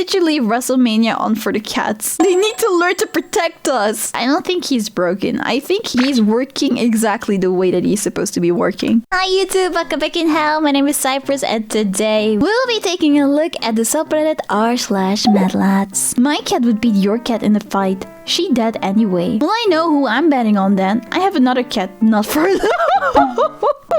did you leave WrestleMania on for the cats? They need to learn to protect us. I don't think he's broken. I think he's working exactly the way that he's supposed to be working. Hi YouTube, welcome back in hell. My name is Cypress and today we'll be taking a look at the subreddit r/Madlads. My cat would beat your cat in a fight. She dead anyway. Well, I know who I'm betting on then. I have another cat, not for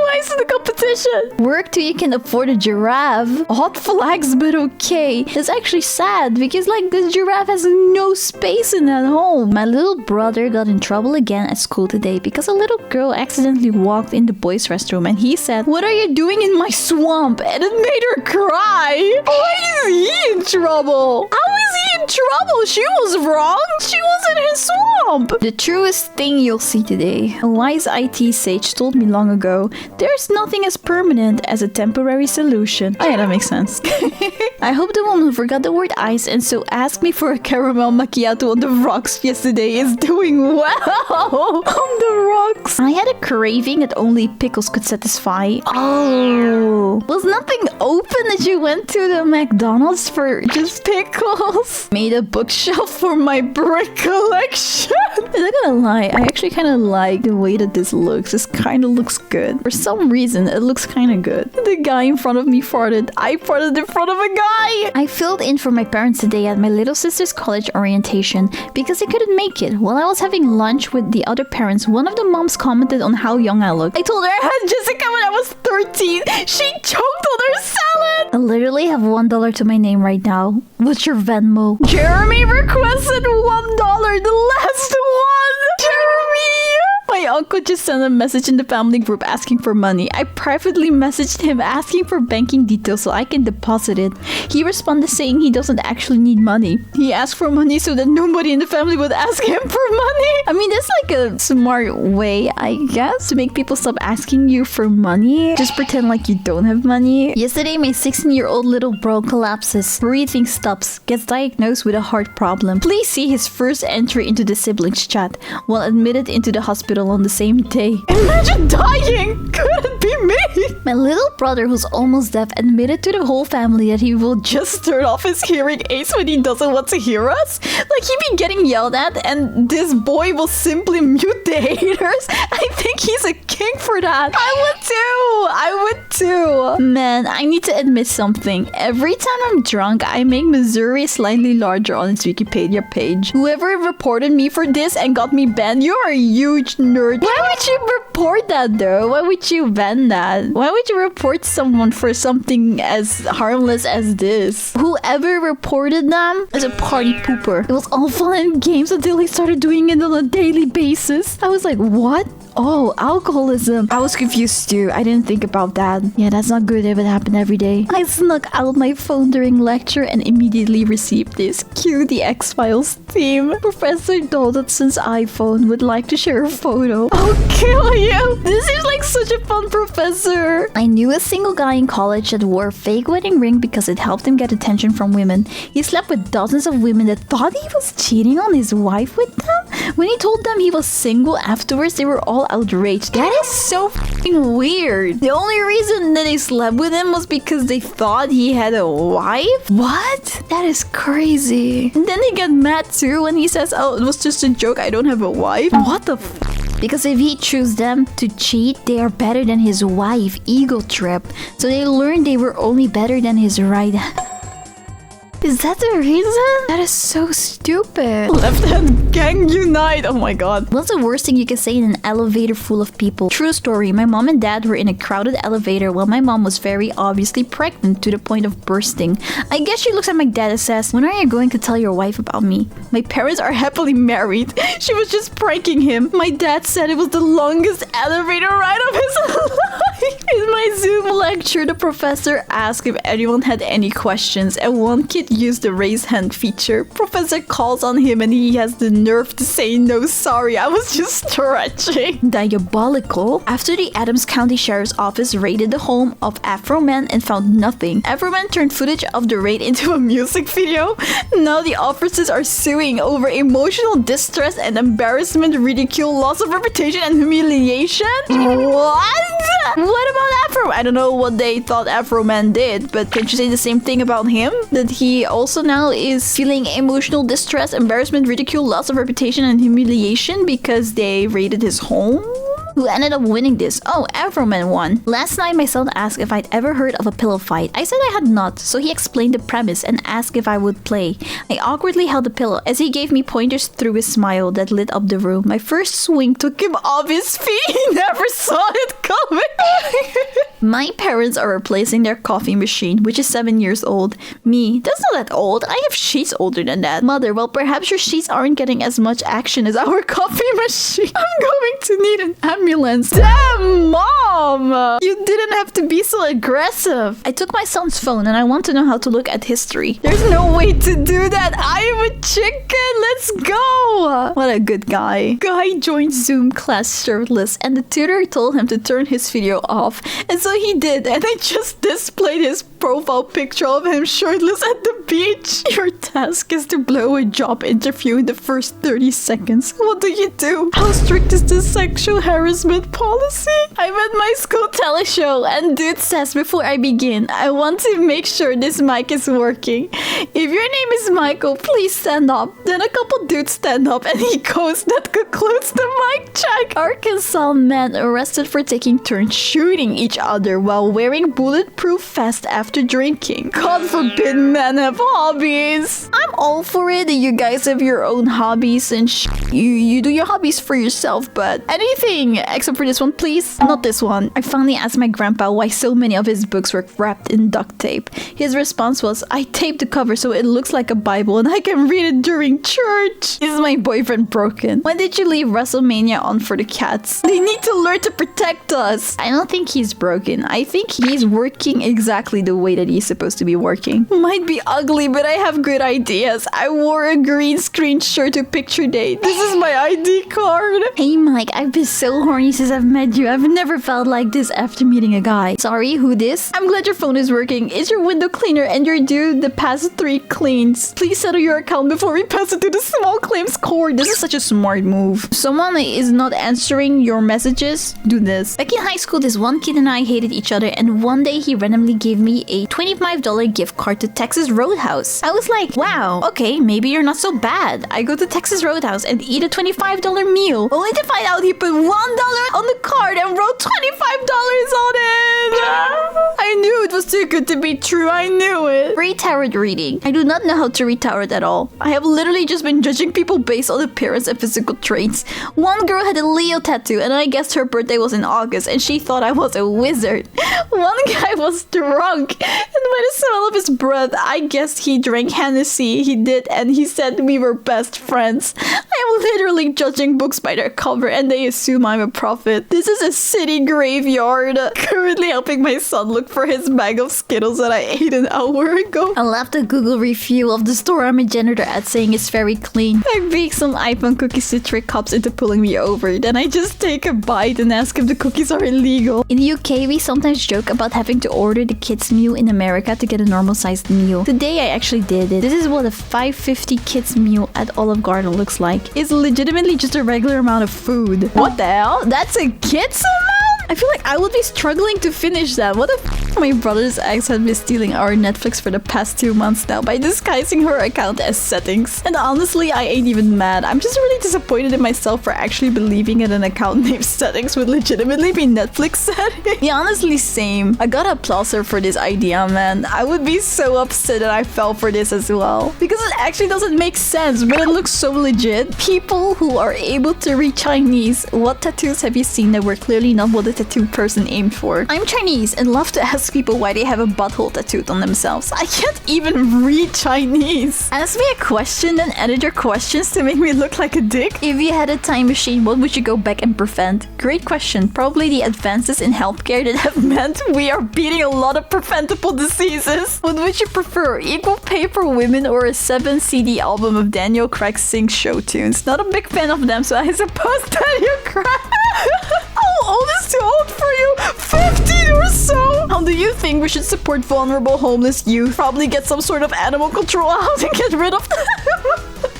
Why is it a competition? Work till you can afford a giraffe. Hot flags, but okay. It's actually sad because like this giraffe has no space in that home. My little brother got in trouble again at school today because a little girl accidentally walked in the boys' restroom and he said, "What are you doing in my swamp?" And it made her cry. Why is he in trouble? How is he in trouble? She was wrong. She was in his swamp. The truest thing you'll see today. A wise IT sage told me long ago, there's nothing as permanent as a temporary solution. Oh yeah, that makes sense. I hope the woman who forgot the word ice and so asked me for a caramel macchiato on the rocks yesterday is doing well on the rocks. I had a craving that only pickles could satisfy. Oh, was nothing open that you went to the McDonald's for just pickles? Made a bookshelf for my brick collection. I'm not gonna lie, I actually kind of like the way that this looks. This kind of looks good. For some reason, it looks kind of good. The guy in front of me farted. I farted in front of a guy. I filled in for my parents today at my little sister's college orientation because they couldn't make it. While I was having lunch with the other parents, one of the moms commented on how young I looked. I told her I had Jessica when I was 13. She choked on her salad. I literally have $1 to my name right now. What's your Venmo? Jeremy requested $1. The last one. Jeremy. My uncle just sent a message in the family group asking for money. I privately messaged him asking for banking details so I can deposit it. He responded saying he doesn't actually need money. He asked for money so that nobody in the family would ask him for money. I mean, that's like a smart way, I guess, to make people stop asking you for money. Just pretend like you don't have money. Yesterday, my 16-year-old little bro collapses. Breathing stops. Gets diagnosed with a heart problem. Please see his first entry into the siblings chat while admitted into the hospital on the same day. Imagine dying! Could it be me? My little brother, who's almost deaf, admitted to the whole family that he will just turn off his hearing aids when he doesn't want to hear us. Like he'd be getting yelled at and this boy will simply mute the haters. I think he's a king for that. I would too. Man, I need to admit something. Every time I'm drunk, I make Missouri slightly larger on its Wikipedia page. Whoever reported me for this and got me banned, you're a huge nerd. Why would you report that though? Why would you ban that? Why would you report someone for something as harmless as this? Whoever reported them is a party pooper. It was all fun and games until he started doing it on a daily basis. I was like, what? Oh, alcoholism. I was confused too. I didn't think about that. Yeah, that's not good if it happened every day. I snuck out my phone during lecture and immediately received this. Cue the X-Files theme. Professor Dodson's iPhone would like to share a photo. I'll kill you. This is like such a fun professor. I knew a single guy in college that wore a fake wedding ring because it helped him get attention from women. He slept with dozens of women that thought he was cheating on his wife with them. When he told them he was single afterwards, they were all outraged. That is so fucking weird. The only reason that they slept with him was because they thought he had a wife? What? That is crazy. And then they get mad too when he says, oh, it was just a joke, I don't have a wife. What the Because if he chose them to cheat, they are better than his wife. Ego trip. So they learned they were only better than his right. Is that the reason? That is so stupid. Left hand gang unite. Oh my god. What's the worst thing you can say in an elevator full of people? True story. My mom and dad were in a crowded elevator while my mom was very obviously pregnant to the point of bursting. I guess she looks at my dad and says, when are you going to tell your wife about me? My parents are happily married. She was just pranking him. My dad said it was the longest elevator ride of his life. In my Zoom lecture, the professor asked if anyone had any questions and one kid used the raise hand feature. Professor calls on him and he has the nerve to say no sorry, I was just stretching. Diabolical. After the Adams County Sheriff's Office raided the home of Afro Man and found nothing, Afro Man turned footage of the raid into a music video. Now the officers are suing over emotional distress and embarrassment, ridicule, loss of reputation and humiliation. What? what about Afro? I don't know what they thought Afro Man did, but can't you say the same thing about him? That he also now is feeling emotional distress, embarrassment, ridicule, loss of reputation, and humiliation because they raided his home? Who ended up winning this? Oh, Afroman won. Last night, my son asked if I'd ever heard of a pillow fight. I said I had not, so he explained the premise and asked if I would play. I awkwardly held the pillow as he gave me pointers through his smile that lit up the room. My first swing took him off his feet. He never saw it coming. My parents are replacing their coffee machine, which is 7 years old. Me, that's not that old. I have sheets older than that. Mother, well, perhaps your sheets aren't getting as much action as our coffee machine. I'm going to need an ambulance. Damn, Mom! You didn't have to be so aggressive. I took my son's phone and I want to know how to look at history. There's no way to do that. I am a chicken. Let's go. What a good guy. Guy joined Zoom class shirtless and the tutor told him to turn his video off. And so he did, and I just displayed his profile picture of him shirtless at the beach. Your task is to blow a job interview in the first 30 seconds. What do you do? How strict is the sexual harassment policy? I'm at my school teleshow, and dude says before I begin, I want to make sure this mic is working. If your name is Michael, please stand up. Then a couple dudes stand up, and he goes, that concludes the mic check. Arkansas man arrested for taking turns shooting each other while wearing bulletproof vest after drinking. God forbid men have hobbies. I'm all for it that you guys have your own hobbies and you do your hobbies for yourself, but anything except for this one, please. Not this one. I finally asked my grandpa why so many of his books were wrapped in duct tape. His response was, I taped the cover so it looks like a Bible and I can read it during church. Is my boyfriend broken? When did you leave WrestleMania on for the cats? They need to learn to protect us. I don't think he's broken. I think he's working exactly the way that he's supposed to be working. Might be ugly, but I have good ideas. I wore a green screen shirt to picture date. This is my ID card. Hey Mike, I've been so horny since I've met you. I've never felt like this after meeting a guy. Sorry, who this? I'm glad your phone is working. Is your window cleaner and you're due the past 3 cleans? Please settle your account before we pass it to the small claims court. This is such a smart move. Someone is not answering your messages? Do this. Back in high school, this one kid and I hated each other, and one day he randomly gave me a $25 gift card to Texas Roadhouse. I was like, wow, okay, maybe you're not so bad. I go to Texas Roadhouse and eat a $25 meal, only to find out he put $1 on the card and wrote $25 on it. I knew it was too good to be true. I knew it. Free tarot reading. I do not know how to read tarot at all. I have literally just been judging people based on appearance and physical traits. One girl had a Leo tattoo and I guessed her birthday was in August and she thought I was a wizard. One guy was drunk, and by the smell of his breath, I guessed he drank Hennessy. He did, and he said we were best friends. I'm literally judging books by their cover, and they assume I'm a prophet. This is a city graveyard. Currently helping my son look for his bag of Skittles that I ate an hour ago. I left a Google review of the store I'm a janitor at saying it's very clean. I bake some iPhone cookies to trick cops into pulling me over. Then I just take a bite and ask if the cookies are illegal. In the UK, we sometimes joke about having to order the kids meal in America to get a normal sized meal. Today I actually did it. This is what a $5.50 kids meal at Olive Garden looks like. It's legitimately just a regular amount of food. What the hell? That's a kids amount? I feel like I would be struggling to finish that. What the f? My brother's ex had been stealing our Netflix for the past 2 months now by disguising her account as settings. And honestly, I ain't even mad. I'm just really disappointed in myself for actually believing that an account named settings would legitimately be Netflix settings. Yeah, honestly, same. I gotta applaud her for this idea, man. I would be so upset that I fell for this as well. Because it actually doesn't make sense, but it looks so legit. People who are able to read Chinese, what tattoos have you seen that were clearly not what the tattoo person aimed for? I'm Chinese and love to ask people why they have a butthole tattooed on themselves. I can't even read Chinese. Ask me a question, then edit your questions to make me look like a dick. If you had a time machine, what would you go back and prevent? Great question. Probably the advances in healthcare that have meant we are beating a lot of preventable diseases. What would you prefer? Equal pay for women or a 7 CD album of Daniel Craig sings show tunes? Not a big fan of them, so I suppose Daniel Craig. How old is too old for you? 15 or so? How do you think we should support vulnerable homeless youth? Probably get some sort of animal control out and get rid of them.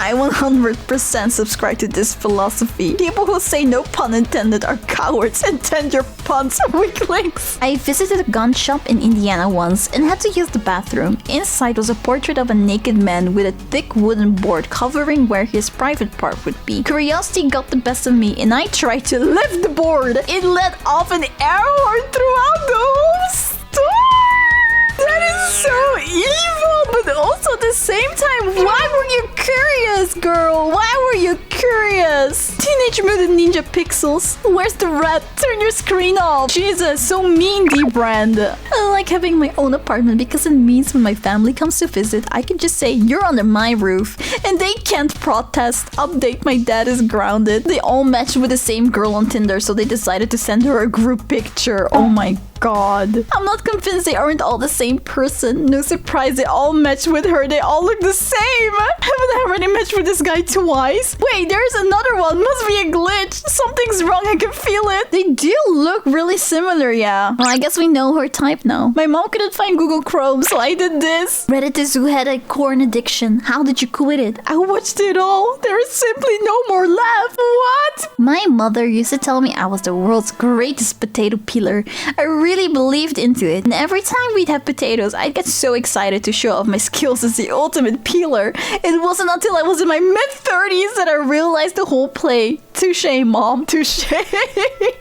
I 100% subscribe to this philosophy. People who say no pun intended are cowards and tender puns are weaklings. I visited a gun shop in Indiana once and had to use the bathroom. Inside was a portrait of a naked man with a thick wooden board covering where his private part would be. Curiosity got the best of me and I tried to lift the board. It let off an arrow throughout the whole store. That is so evil, but also at the same time, why were you curious, girl? Why were you curious? Teenage Mutant Ninja Pixels. Where's the red? Turn your screen off. Jesus, so mean, D-Brand. I like having my own apartment because it means when my family comes to visit, I can just say, you're under my roof. And they can't protest. Update, my dad is grounded. They all matched with the same girl on Tinder, so they decided to send her a group picture. Oh my God. I'm not convinced they aren't all the same person. No surprise, they all matched with her. They all look the same. Haven't I already matched with this guy twice? Wait, there's another one. Must be a glitch. Something's wrong. I can feel it. They do look really similar, yeah. Well, I guess we know her type now. My mom couldn't find Google Chrome, so I did this. Reddit is who had a corn addiction. How did you quit it? I watched it all. There is simply no more left. What? My mother used to tell me I was the world's greatest potato peeler. I really believed into it. And every time we'd have potatoes, I'd get so excited to show off my skills as the ultimate peeler. It wasn't until I was in my mid-30s that I realized the whole play. Touché, Mom. Touché.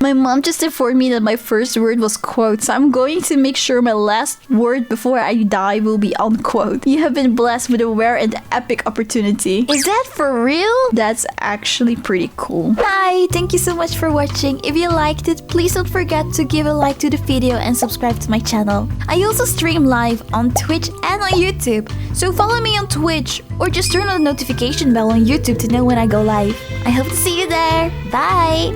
My mom just informed me that my first word was quote, so I'm going to make sure my last word before I die will be unquote. You have been blessed with a rare and epic opportunity. Is that for real? That's actually pretty cool. Hi, thank you so much for watching. If you liked it, please don't forget to give a like to the video and subscribe to my channel. I also stream live on Twitch and on YouTube, so follow me on Twitch or just turn on the notification bell on YouTube to know when I go live. I hope to see you there. Bye!